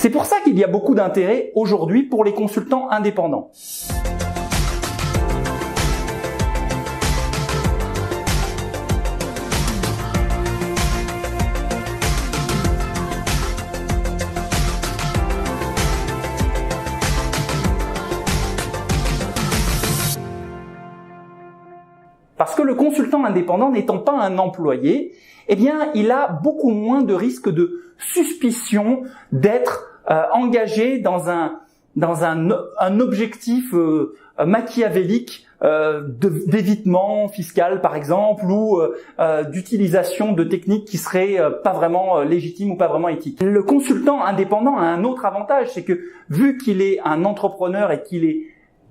C'est pour ça qu'il y a beaucoup d'intérêt aujourd'hui pour les consultants indépendants. Parce que le consultant indépendant n'étant pas un employé, eh bien, il a beaucoup moins de risques de suspicion d'être engagé dans un objectif machiavélique d'évitement fiscal, par exemple, ou d'utilisation de techniques qui seraient pas vraiment légitimes ou pas vraiment éthiques. Le consultant indépendant a un autre avantage, c'est que vu qu'il est un entrepreneur et qu'il est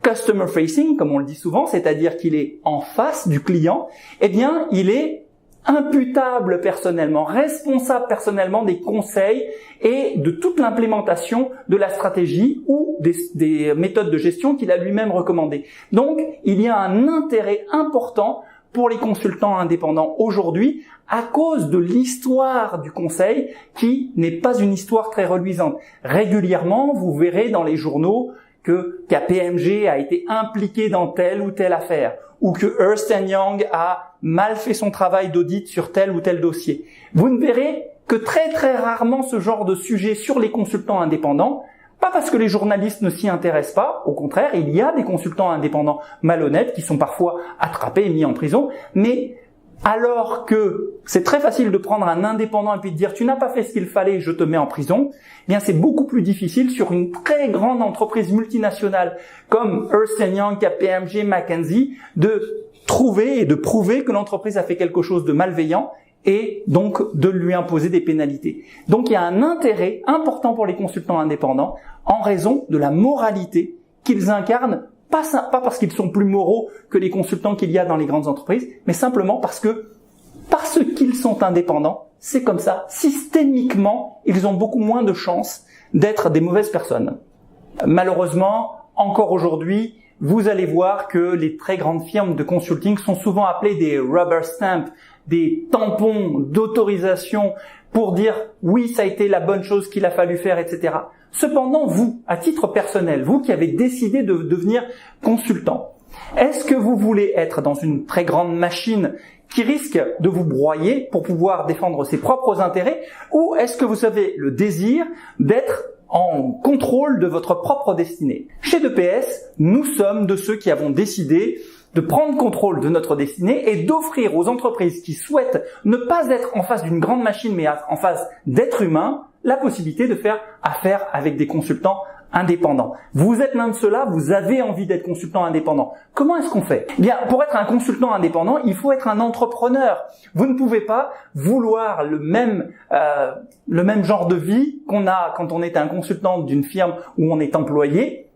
customer facing, comme on le dit souvent, c'est-à-dire qu'il est en face du client, eh bien, il est imputable personnellement, responsable personnellement des conseils et de toute l'implémentation de la stratégie ou des méthodes de gestion qu'il a lui-même recommandées. Donc, il y a un intérêt important pour les consultants indépendants aujourd'hui à cause de l'histoire du conseil qui n'est pas une histoire très reluisante. Régulièrement, vous verrez dans les journaux que KPMG a été impliqué dans telle ou telle affaire, ou que Ernst & Young a mal fait son travail d'audit sur tel ou tel dossier. Vous ne verrez que très très rarement ce genre de sujet sur les consultants indépendants, pas parce que les journalistes ne s'y intéressent pas, au contraire, il y a des consultants indépendants malhonnêtes qui sont parfois attrapés et mis en prison, mais alors que c'est très facile de prendre un indépendant et puis de dire « tu n'as pas fait ce qu'il fallait, je te mets en prison », eh bien c'est beaucoup plus difficile sur une très grande entreprise multinationale comme Ernst & Young, KPMG, McKinsey de trouver et de prouver que l'entreprise a fait quelque chose de malveillant et donc de lui imposer des pénalités. Donc il y a un intérêt important pour les consultants indépendants en raison de la moralité qu'ils incarnent, pas parce qu'ils sont plus moraux que les consultants qu'il y a dans les grandes entreprises, mais simplement parce qu'ils sont indépendants, c'est comme ça. Systémiquement, ils ont beaucoup moins de chances d'être des mauvaises personnes. Malheureusement, encore aujourd'hui, vous allez voir que les très grandes firmes de consulting sont souvent appelées des rubber stamps, des tampons d'autorisation pour dire oui, ça a été la bonne chose qu'il a fallu faire, etc. Cependant, vous, à titre personnel, vous qui avez décidé de devenir consultant, est-ce que vous voulez être dans une très grande machine qui risque de vous broyer pour pouvoir défendre ses propres intérêts, ou est-ce que vous avez le désir d'être en contrôle de votre propre destinée? Chez DPS, nous sommes de ceux qui avons décidé de prendre contrôle de notre destinée et d'offrir aux entreprises qui souhaitent ne pas être en face d'une grande machine mais en face d'êtres humains la possibilité de faire affaire avec des consultants indépendants. Vous êtes l'un de ceux-là, vous avez envie d'être consultant indépendant. Comment est-ce qu'on fait? Eh bien, pour être un consultant indépendant, il faut être un entrepreneur. Vous ne pouvez pas vouloir le même genre de vie qu'on a quand on est un consultant d'une firme où on est employé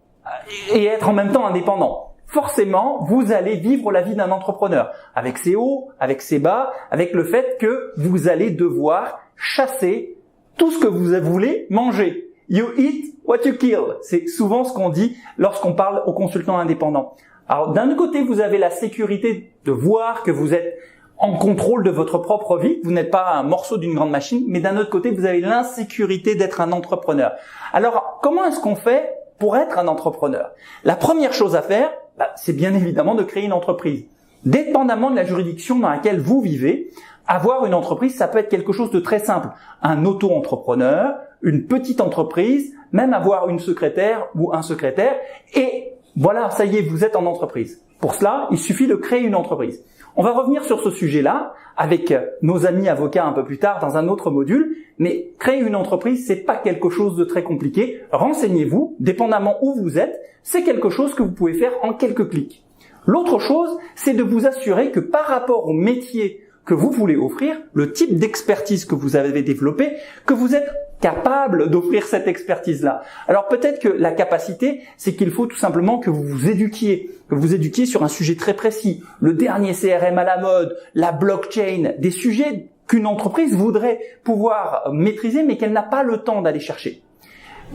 et être en même temps indépendant. Forcément, vous allez vivre la vie d'un entrepreneur, avec ses hauts, avec ses bas, avec le fait que vous allez devoir chasser tout ce que vous voulez manger. You eat what you kill. C'est souvent ce qu'on dit lorsqu'on parle aux consultants indépendants. Alors, d'un côté, vous avez la sécurité de voir que vous êtes en contrôle de votre propre vie, vous n'êtes pas un morceau d'une grande machine, mais d'un autre côté, vous avez l'insécurité d'être un entrepreneur. Alors, comment est-ce qu'on fait pour être un entrepreneur? La première chose à faire, c'est bien évidemment de créer une entreprise. Dépendamment de la juridiction dans laquelle vous vivez, avoir une entreprise, ça peut être quelque chose de très simple. Un auto-entrepreneur, une petite entreprise, même avoir une secrétaire ou un secrétaire, et voilà, ça y est, vous êtes en entreprise. Pour cela, il suffit de créer une entreprise. On va revenir sur ce sujet-là avec nos amis avocats un peu plus tard dans un autre module, mais créer une entreprise, c'est pas quelque chose de très compliqué. Renseignez-vous, dépendamment où vous êtes, c'est quelque chose que vous pouvez faire en quelques clics. L'autre chose, c'est de vous assurer que par rapport au métier que vous voulez offrir, le type d'expertise que vous avez développé, que vous êtes capable d'offrir cette expertise-là. Alors peut-être que la capacité, c'est qu'il faut tout simplement que vous vous éduquiez sur un sujet très précis, le dernier CRM à la mode, la blockchain, des sujets qu'une entreprise voudrait pouvoir maîtriser mais qu'elle n'a pas le temps d'aller chercher.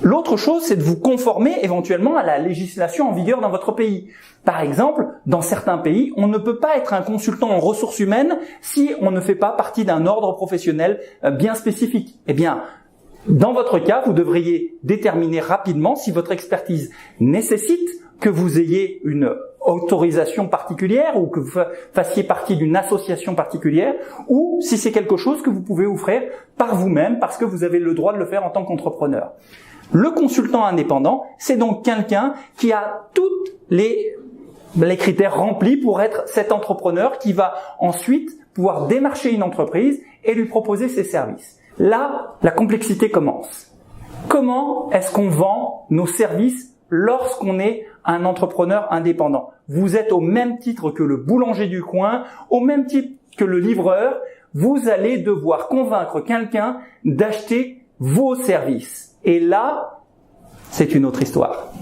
L'autre chose, c'est de vous conformer éventuellement à la législation en vigueur dans votre pays. Par exemple, dans certains pays, on ne peut pas être un consultant en ressources humaines si on ne fait pas partie d'un ordre professionnel bien spécifique. Eh bien, Dans votre cas, vous devriez déterminer rapidement si votre expertise nécessite que vous ayez une autorisation particulière ou que vous fassiez partie d'une association particulière, ou si c'est quelque chose que vous pouvez offrir par vous-même parce que vous avez le droit de le faire en tant qu'entrepreneur. Le consultant indépendant, c'est donc quelqu'un qui a tous les critères remplis pour être cet entrepreneur qui va ensuite pouvoir démarcher une entreprise et lui proposer ses services. Là, la complexité commence. Comment est-ce qu'on vend nos services lorsqu'on est un entrepreneur indépendant? Vous êtes au même titre que le boulanger du coin, au même titre que le livreur, vous allez devoir convaincre quelqu'un d'acheter vos services. Et là, c'est une autre histoire.